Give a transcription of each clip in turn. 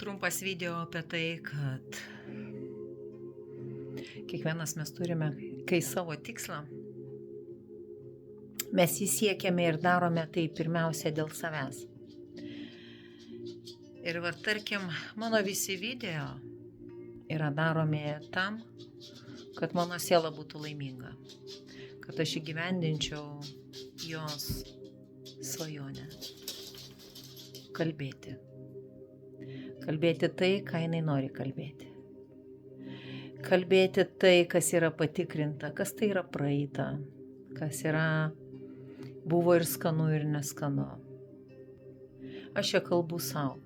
trumpas video apie tai, kad kiekvienas mes turime, kai savo tikslą, mes jį siekiame ir darome tai pirmiausia dėl savęs. Ir tarkim, mano visi video yra daromi tam, kad mano siela būtų laiminga, kad aš įgyvendinčiau jos svajonę. Kalbėti. Kalbėti tai, ką jinai nori kalbėti. Kalbėti tai, kas yra patikrinta, kas tai yra praeita, kas yra buvo ir skanu, ir neskanu. Aš čia kalbu savo.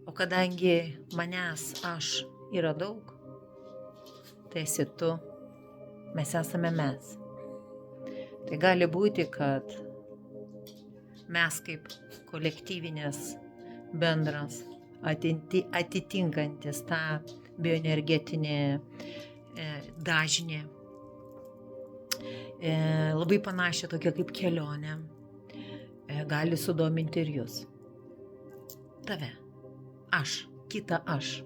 O kadangi manęs aš yra daug, tai esi tu, mes esame mes. Tai gali būti, kad mes kaip kolektyvinės bendras atitinkantis tą bioenergetinį dažnį, labai panašią tokia kaip kelionė, gali sudominti ir jūs. Tave, aš, kitą aš.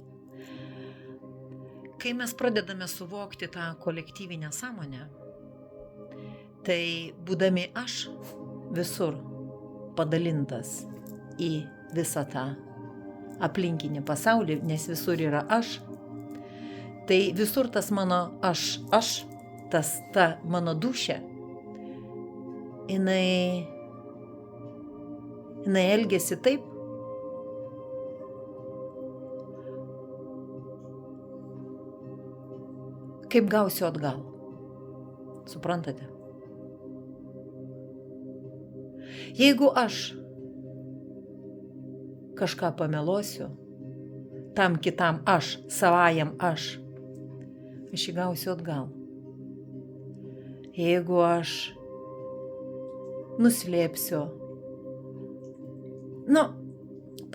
Kai mes pradedame suvokti tą kolektyvinę sąmonę, tai būdami aš visur padalintas į visą tą aplinkinį pasaulį, nes visur yra aš, tai visur tas mano aš, ta mano dūšia, jinai elgiasi taip, kaip gausiu atgal. Suprantate? Jeigu aš kažką pameluosiu, tam kitam aš, savajam aš įgausiu atgal. Jeigu aš nuslėpsiu,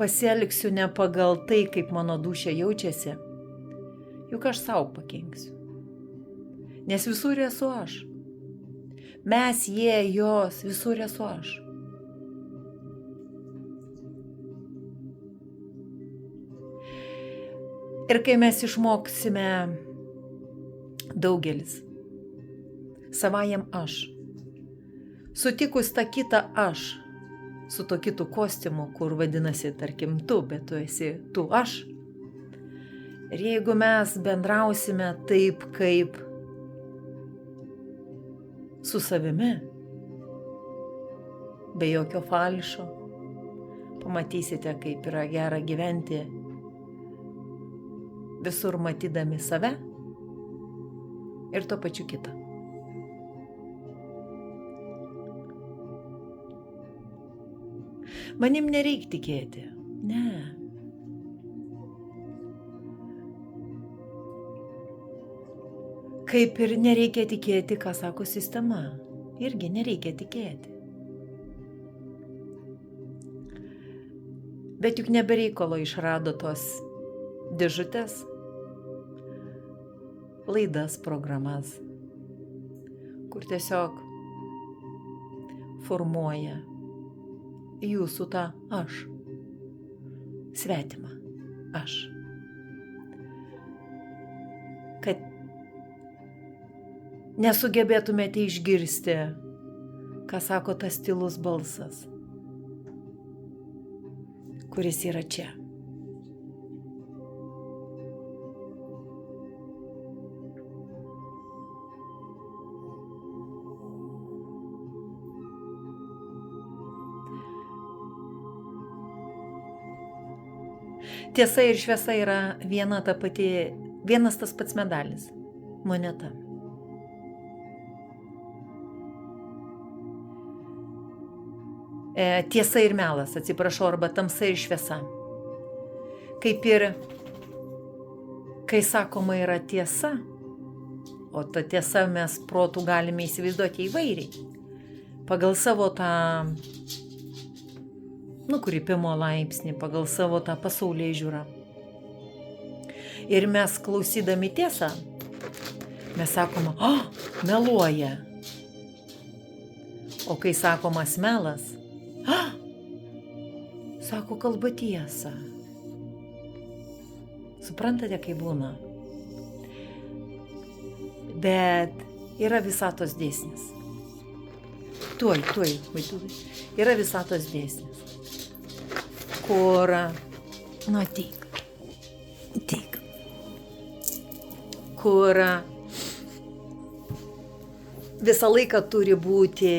pasielgsiu ne pagal tai, kaip mano dūšia jaučiasi, juk aš savo pakenksiu. Nes visur esu aš. Mes, jie, jos, visur esu aš. Ir kai mes išmoksime daugelis savajam aš, sutikus tą kitą aš, su to kitu kostiumu, kur vadinasi, tarkim, tu, bet tu esi tu aš. Ir jeigu mes bendrausime taip, kaip su savimi, be jokio falšo, pamatysite, kaip yra gera gyventi, visur matydami save ir to pačiu kitą. Manim nereik tikėti. Ne. Kaip ir nereikia tikėti, ką sako sistema. Irgi nereikia tikėti. Bet juk nebereikalo išrado tos dėžutės, laidas, programas, kur tiesiog formuoja jūsų tą aš, svetimą aš. Kad nesugebėtumėte išgirsti, ką sako tas tylus balsas, kuris yra čia. Tiesa ir šviesa yra vienas tas pats medalis, moneta. Tiesa ir melas, atsiprašau, arba tamsa ir šviesa. Kaip ir, kai sakoma yra tiesa, o ta tiesa mes protų galime įsivaizduoti įvairiai, pagal savo tą nukrypimo laipsnį, pagal savo tą pasaulėžiūrą. Ir mes klausydami tiesą, mes sakome, meluoja. O kai sakomas melas, Sako, kalba tiesą. Suprantate, kaip būna? Bet yra visatos dėsnis. Tuoj, vaikai. Yra visatos dėsnis. Kur, tik. Kur visą laiką turi būti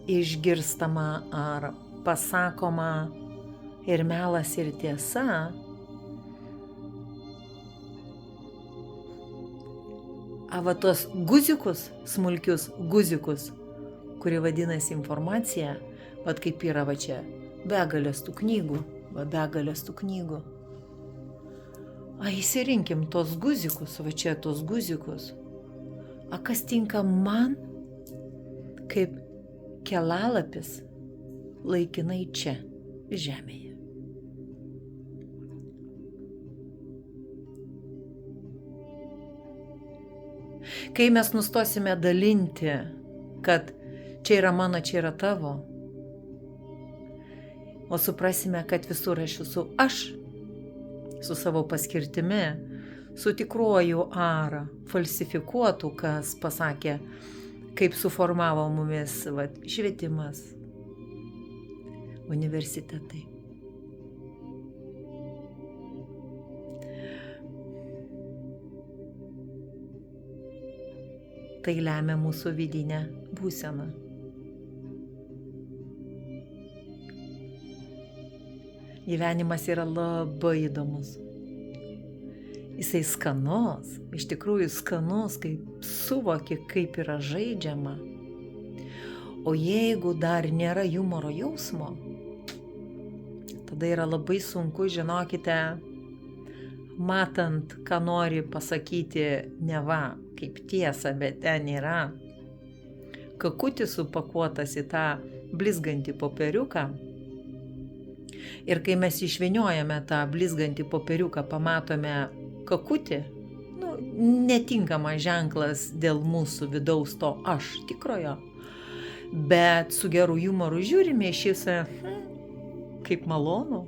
išgirstama ar pasakoma ir melas, ir tiesa. Va tos guzikus, smulkius guzikus, kurie vadinasi informacija, vat kaip yra va čia, begalės tų knygų. Įsirinkim tos guzikus, va čia tos guzikus. Kas tinka man kaip kelalapis laikinai čia, žemėje. Kai mes nustosime dalinti, kad čia yra mano, čia yra tavo, o suprasime, kad visur aš esu aš, su savo paskirtimi, su tikruoju arą, falsifikuotų, kas pasakė, kaip suformavo mumis švietimas, universitetai. Tai lemia mūsų vidinę būseną. Gyvenimas yra labai įdomus. Jisai skanus, iš tikrųjų skanus, kaip suvoki, kaip yra žaidžiama. O jeigu dar nėra humoro jausmo, tada yra labai sunku, žinokite, matant, ką nori pasakyti neva kaip tiesa, bet ten yra kakutis supakuotas į tą blizgantį popieriuką. Ir kai mes išvyniojame tą blizgantį popieriuką, pamatome kakutį, netinkamas ženklas dėl mūsų vidaus to aš tikrojo, bet su geru humoru žiūrime šis, kaip malonu,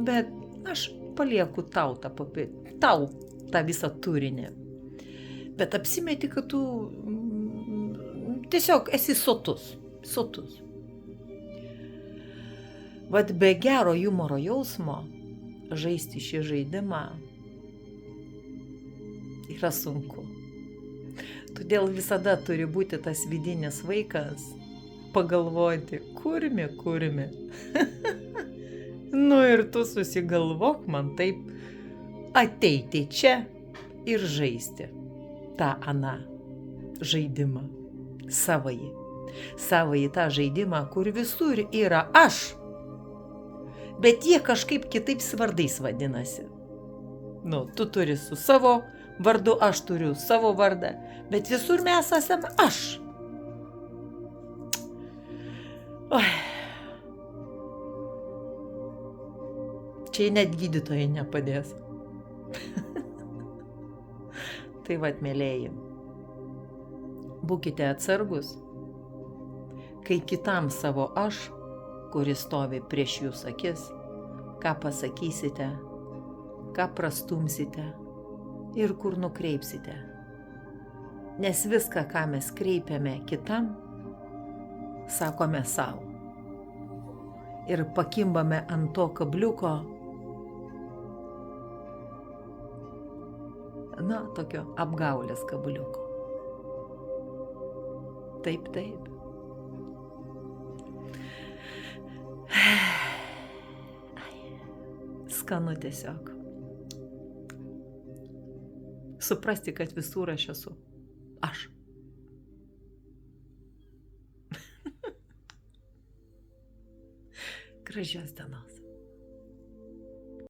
bet aš palieku tau tą visą turinį. Bet apsimeti, kad tu tiesiog esi sotus. Vat be gero humoro jausmo žaisti šį žaidimą yra sunku. Todėl visada turi būti tas vidinis vaikas, pagalvoti, kurmi. Ir tu susigalvok man taip ateiti čia ir žaisti tą aną žaidimą, savąjį tą žaidimą, kur visur yra aš, bet jie kažkaip kitaip vardais vadinasi. Tu turi su savo vardu, aš turiu savo vardą, bet visur mes esame aš. Čia net gydytojai nepadės. Tai vat, mielieji, būkite atsargus, kai kitam savo aš, kuris stovi prieš jūsų akis, ką pasakysite, ką prastumsite ir kur nukreipsite. Nes viską, ką mes kreipiame kitam, sakome savo. Ir pakimbame ant to kabliuko, tokio apgaulės kabliuko. Taip. Skanu tiesiog. Suprasti, kad visur aš esu. Aš. Gražios dienos.